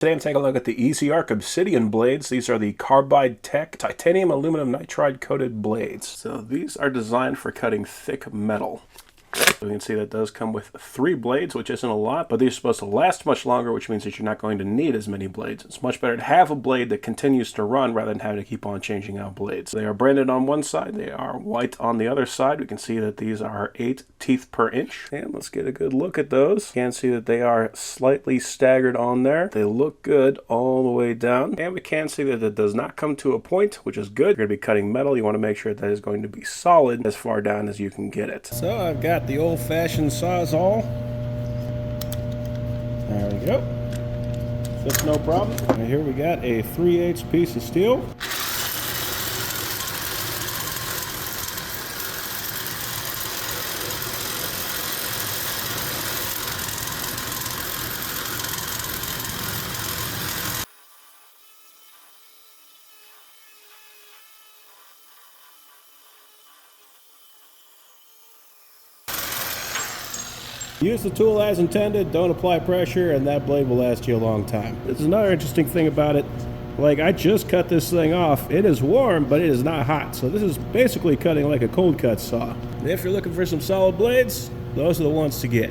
Today I'm taking a look at the EZARC Obsidian blades. These are the Carbide Tech titanium aluminum nitride coated blades. So these are designed for cutting thick metal. So you can see that does come with 3 blades, which isn't a lot, but these are supposed to last much longer, which means that you're not going to need as many blades. It's much better to have a blade that continues to run rather than having to keep on changing out blades. They are branded on one side, they are white on the other side. We can see that these are 8 teeth per inch. And let's get a good look at those. You can see that they are slightly staggered on there. They look good all the way down. And we can see that it does not come to a point, which is good. If you're going to be cutting metal, you want to make sure that is going to be solid as far down as you can get it. So I've got the old-fashioned Sawzall. There we go. Fits no problem. And here we got a 3/8 piece of steel. Use the tool as intended, don't apply pressure, and that blade will last you a long time. This is another interesting thing about it. Like, I just cut this thing off. It is warm, but it is not hot. So this is basically cutting like a cold cut saw. If you're looking for some solid blades, those are the ones to get.